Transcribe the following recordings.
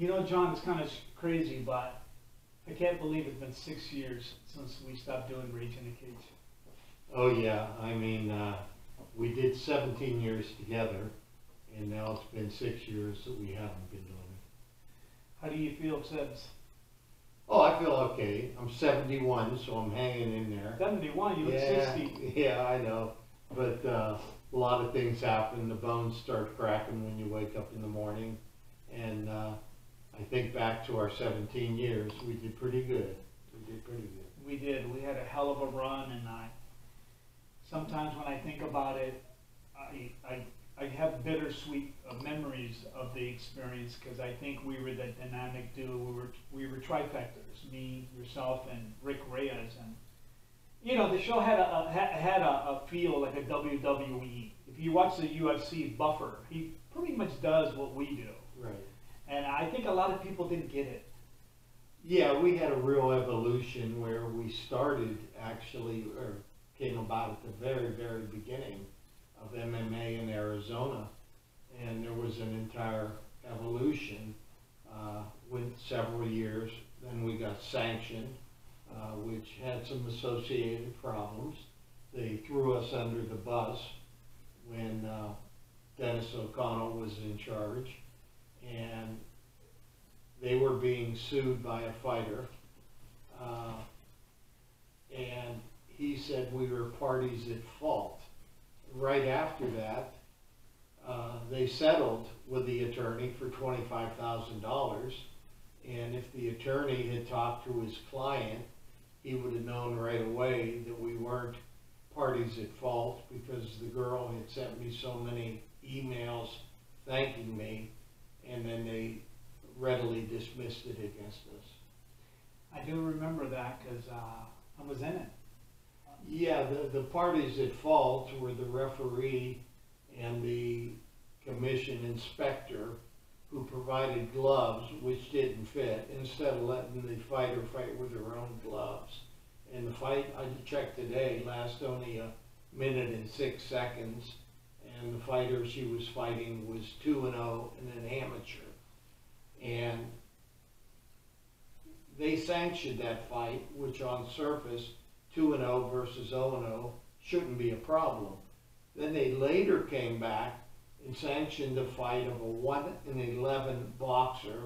You know, John, it's kind of crazy, but I can't believe it's been 6 years since we stopped doing Rage in the Cage. Oh yeah, I mean, we did 17 years together, and now it's been 6 years that we haven't been doing it. How do you feel since? Oh, I feel okay. I'm 71, so I'm hanging in there. 71, you look Yeah, 60. yeah, I know. But a lot of things happen. The bones start cracking when you wake up in the morning. And I think back to our 17 years, we did pretty good. We did pretty good. We did. We had a hell of a run, and sometimes when I think about it, I have bittersweet memories of the experience, because I think we were the dynamic duo. We were trifectors, me, yourself, and Rick Reyes. And you know, the show had a feel like a WWE. If you watch the UFC, Buffer, he pretty much does what we do. Right. And I think a lot of people didn't get it. Yeah, we had a real evolution where we started actually, or came about at the very, very beginning of MMA in Arizona. And there was an entire evolution, went several years. Then we got sanctioned, which had some associated problems. They threw us under the bus when Dennis O'Connell was in charge. And they were being sued by a fighter, and he said we were parties at fault. Right after that, they settled with the attorney for $25,000, and if the attorney had talked to his client, he would have known right away that we weren't parties at fault, because the girl had sent me so many emails thanking me, and then they readily dismissed it against us. I do remember that, because I was in it. Yeah, the parties at fault were the referee and the commission inspector, who provided gloves which didn't fit, instead of letting the fighter fight with her own gloves. And the fight, I checked today, lasted only 1:06 seconds, and the fighter she was fighting was 2-0 and an amateur. And they sanctioned that fight, which on surface, 2-0 versus 0-0 shouldn't be a problem. Then they later came back and sanctioned the fight of a 1-11 boxer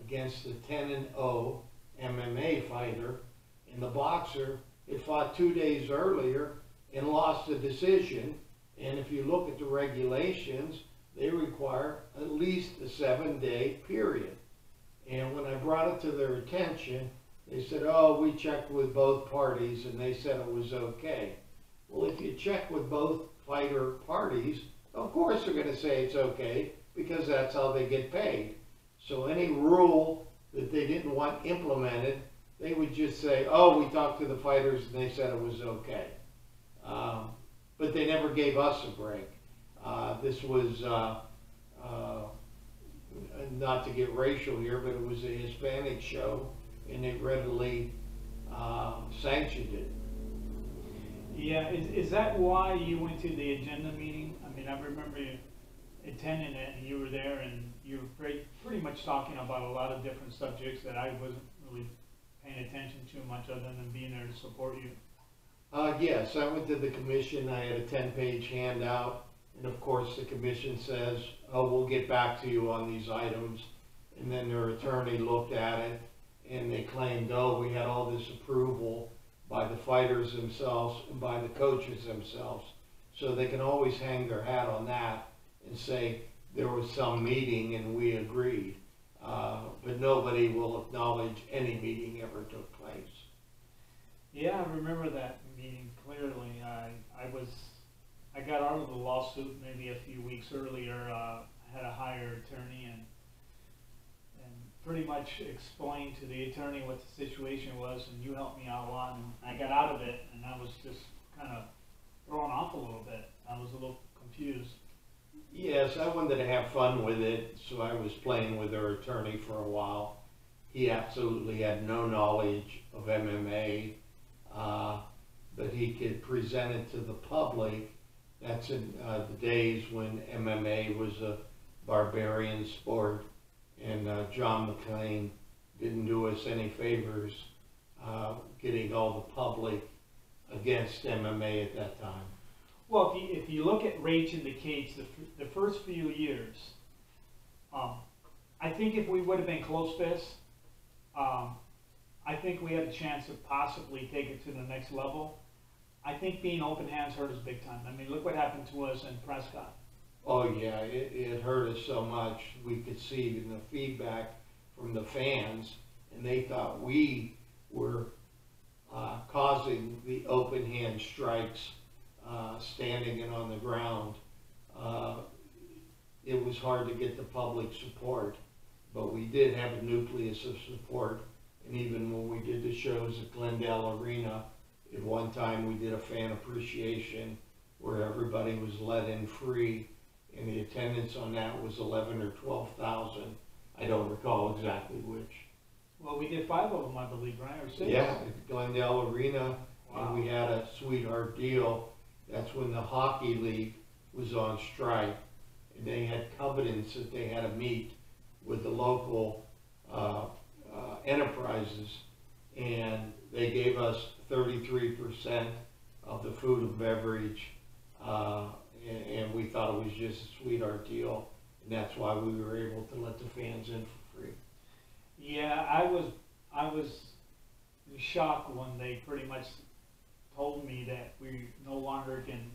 against a 10-0 MMA fighter. And the boxer had fought 2 days earlier and lost the decision. And if you look at the regulations, they require at least a 7-day period. And when I brought it to their attention, they said, oh, we checked with both parties and they said it was okay. Well, if you check with both fighter parties, of course they're going to say it's okay, because that's how they get paid. So any rule that they didn't want implemented, they would just say, oh, we talked to the fighters and they said it was okay. But they never gave us a break. This was, not to get racial here, but it was a Hispanic show, and they readily sanctioned it. Yeah, is that why you went to the agenda meeting? I mean, I remember you attending it, and you were there, and you were pretty much talking about a lot of different subjects that I wasn't really paying attention to much, other than being there to support you. Yes, I went to the commission. I had a 10-page handout, and of course the commission says, oh, we'll get back to you on these items. And then their attorney looked at it, and they claimed, oh, we had all this approval by the fighters themselves and by the coaches themselves. So they can always hang their hat on that and say there was some meeting and we agreed. But nobody will acknowledge any meeting ever took place. Yeah, I remember that meeting clearly. I got out of the lawsuit maybe a few weeks earlier. I had a higher attorney and pretty much explained to the attorney what the situation was, and you helped me out a lot, and I got out of it, and I was just kind of thrown off a little bit. I was a little confused. Yes, I wanted to have fun with it, so I was playing with their attorney for a while. He absolutely had no knowledge of MMA, but he could present it to the public. That's in the days when MMA was a barbarian sport, and and John McClain didn't do us any favors getting all the public against MMA at that time. Well, if you look at Rage in the Cage, the first few years, I think if we would have been close fists, I think we had a chance to possibly take it to the next level. I think being open hands hurt us big time. I mean, look what happened to us in Prescott. Oh yeah, it hurt us so much. We could see in the feedback from the fans, and they thought we were causing the open hand strikes, standing and on the ground. It was hard to get the public support, but we did have a nucleus of support. And even when we did the shows at Glendale Arena, at one time we did a fan appreciation where everybody was let in free, and the attendance on that was 11 or 12,000. I don't recall exactly which. Well, we did 5 of them, I believe, right? Or 6? Yeah, at Glendale Arena, wow. And we had a sweetheart deal. That's when the hockey league was on strike, and they had covenants that they had to meet with the local enterprises, and they gave us 33% of the food and beverage, and we thought it was just a sweetheart deal, and that's why we were able to let the fans in for free. Yeah, I was shocked when they pretty much told me that we no longer can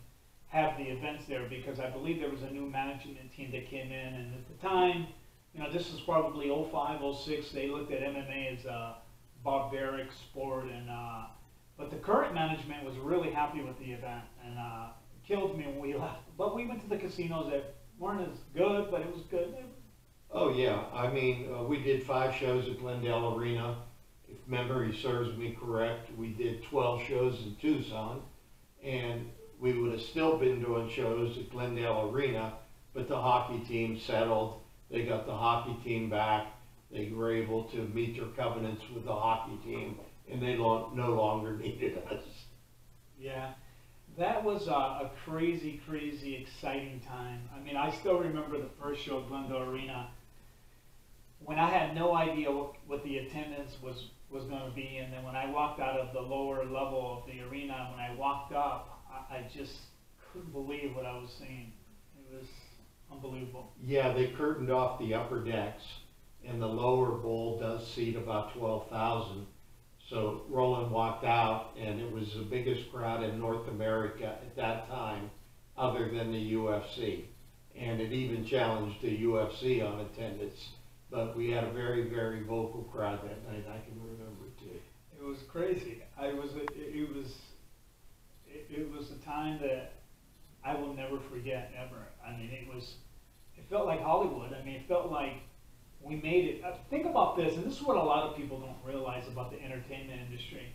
have the events there, because I believe there was a new management team that came in, and at the time, you know, this was probably 05, 06, they looked at MMA as a barbaric sport, and but the current management was really happy with the event, and it killed me when we left. But we went to the casinos that weren't as good, but it was good. Oh yeah, I mean, we did 5 shows at Glendale Arena. If memory serves me correct, we did 12 shows in Tucson, and we would have still been doing shows at Glendale Arena, but the hockey team settled. They got the hockey team back. They were able to meet their covenants with the hockey team, and they no longer needed us. Yeah, that was a crazy, crazy, exciting time. I mean, I still remember the first show at Glendale Arena when I had no idea what the attendance was going to be, and then when I walked out of the lower level of the arena, when I walked up, I just couldn't believe what I was seeing. It was unbelievable. Yeah, they curtained off the upper decks, and the lower bowl does seat about 12,000. So Roland walked out, and it was the biggest crowd in North America at that time, other than the UFC. And it even challenged the UFC on attendance. But we had a very, very vocal crowd that night. I can remember too. It was crazy. It was a time that I will never forget ever. I mean, it felt like Hollywood. I mean, it felt like we made it. Think about this, and this is what a lot of people don't realize about the entertainment industry.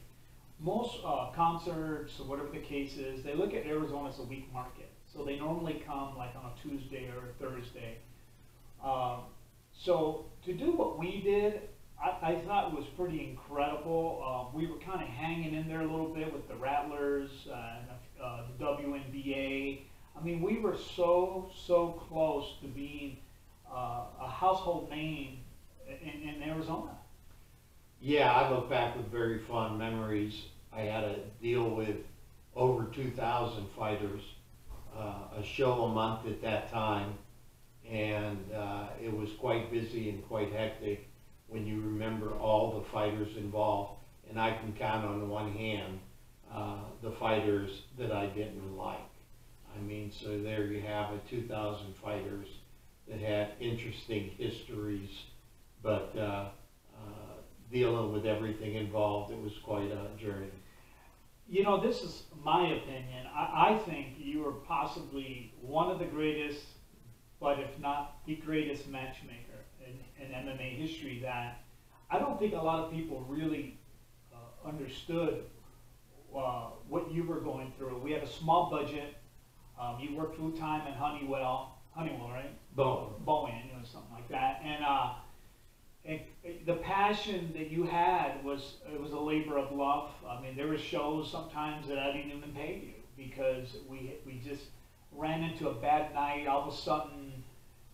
Most concerts, or whatever the case is, they look at Arizona as a weak market. So they normally come like on a Tuesday or a Thursday. So to do what we did, I thought it was pretty incredible. We were kind of hanging in there a little bit with the Rattlers and the WNBA. I mean, we were so close to being a household name in Arizona. Yeah, I look back with very fond memories. I had a deal with over 2,000 fighters, a show a month at that time, and it was quite busy and quite hectic when you remember all the fighters involved. And I can count on one hand the fighters that I didn't like. I mean, so there you have it, 2,000 fighters that had interesting histories, but dealing with everything involved, it was quite a journey. You know, this is my opinion. I think you are possibly one of the greatest, but if not the greatest matchmaker in MMA history. That I don't think a lot of people really understood what you were going through. We had a small budget. You worked full time at Honeywell, right? Boeing, you know, something like that. And the passion that you had it was a labor of love. I mean, there were shows sometimes that I didn't even pay you because we just ran into a bad night. All of a sudden,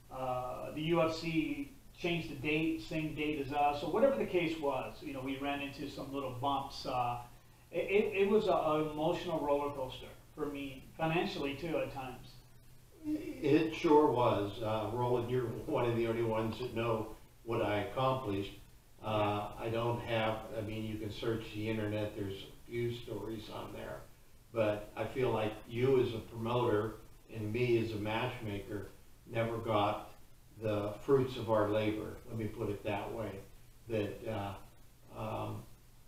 the UFC changed the date, same date as us, or whatever the case was. You know, we ran into some little bumps. It was an emotional roller coaster for me, financially too, at times. It sure was. Roland, you're one of the only ones that know what I accomplished. I don't have, I mean, you can search the internet, there's a few stories on there, but I feel like you as a promoter and me as a matchmaker never got the fruits of our labor, let me put it that way. That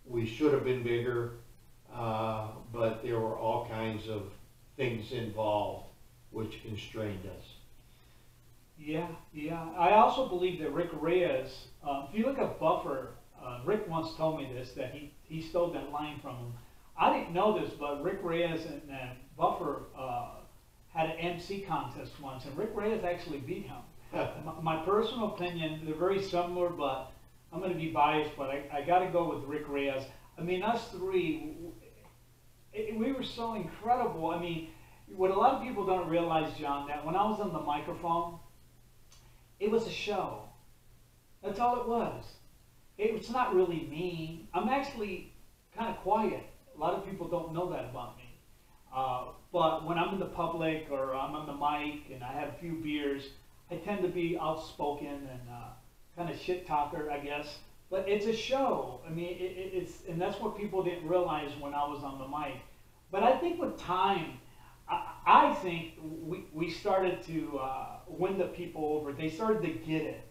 we should have been bigger, but there were all kinds of things involved which constrained us. Yeah, yeah. I also believe that Rick Reyes, if you look at Buffer, Rick once told me this, that he stole that line from him. I didn't know this, but Rick Reyes and Buffer had an MC contest once, and Rick Reyes actually beat him. My personal opinion, they're very similar, but I'm going to be biased, but I got to go with Rick Reyes. I mean, us three, we were so incredible. I mean, what a lot of people don't realize, John, that when I was on the microphone, it was a show. That's all it was. It's not really me. I'm actually kind of quiet. A lot of people don't know that about me. But when I'm in the public or I'm on the mic and I have a few beers, I tend to be outspoken and kind of shit talker, I guess. But it's a show. I mean, and that's what people didn't realize when I was on the mic. But I think with time, I think we started to win the people over. They started to get it.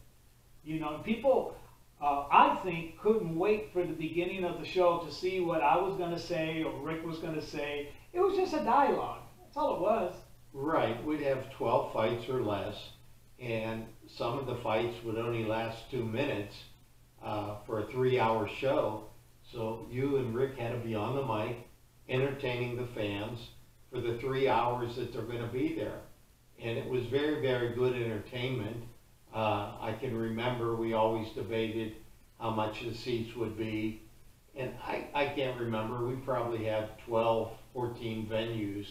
You know, people, I think, couldn't wait for the beginning of the show to see what I was going to say or Rick was going to say. It was just a dialogue. That's all it was. Right. We'd have 12 fights or less, and some of the fights would only last 2 minutes for a 3-hour show. So you and Rick had to be on the mic, entertaining the fans for the 3 hours that they're going to be there. And it was very, very good entertainment. I can remember we always debated how much the seats would be. And I can't remember, we probably had 12, 14 venues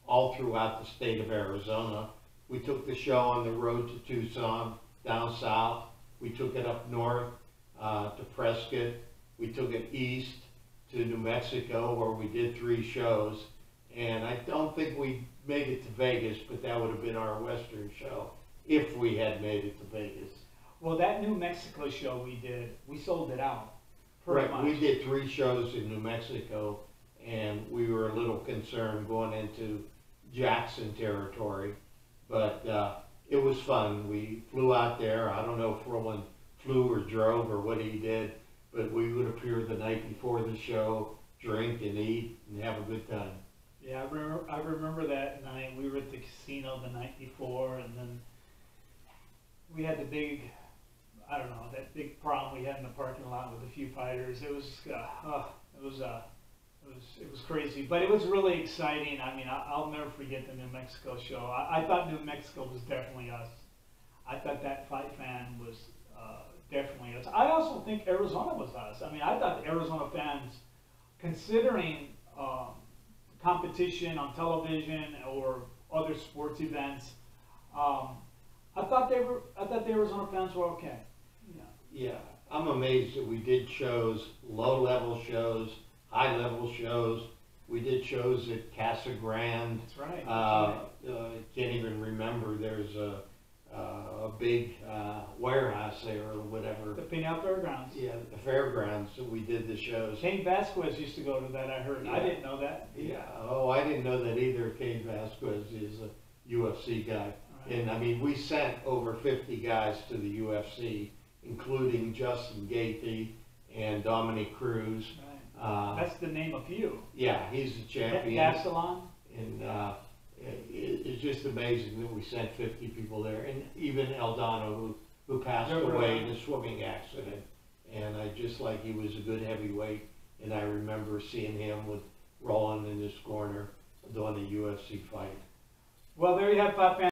all throughout the state of Arizona. We took the show on the road to Tucson, down south. We took it up north to Prescott. We took it east to New Mexico, where we did 3 shows. And I don't think we made it to Vegas, but that would have been our Western show if we had made it to Vegas. Well, that New Mexico show we did, we sold it out. Pretty Right, much. we did 3 shows in New Mexico, and we were a little concerned going into Jackson territory, but it was fun. We flew out there. I don't know if Roland flew or drove or what he did, but we would appear the night before the show, drink and eat and have a good time. Yeah, I remember that night. We were at the casino the night before, and then we had the big, I don't know, that big prom we had in the parking lot with a few fighters. It was crazy, but it was really exciting. I mean, I'll never forget the New Mexico show. I thought New Mexico was definitely us. I thought that fight fan was definitely us. I also think Arizona was us. I mean, I thought the Arizona fans, considering competition on television or other sports events, I thought the Arizona fans were okay. Yeah. Yeah, I'm amazed that we did shows, low-level shows, high-level shows. We did shows at Casa Grande. That's right. I can't even remember. There's a big warehouse there or whatever. The Pinal Fairgrounds. Yeah, the fairgrounds that we did the shows. Cain Vasquez used to go to that, I heard. Yeah. I didn't know that. Yeah, oh, I didn't know that either. Cain Vasquez is a UFC guy. Right. And I mean, we sent over 50 guys to the UFC, including Justin Gaethje and Dominic Cruz. Right. That's the name of you. Yeah, he's the champion. Gastelum. And it's just amazing that we sent 50 people there. And even Eldano, who passed away in a swimming accident. And I just like, he was a good heavyweight. And I remember seeing him with Roland in his corner doing a UFC fight. Well, there you have 5 fans.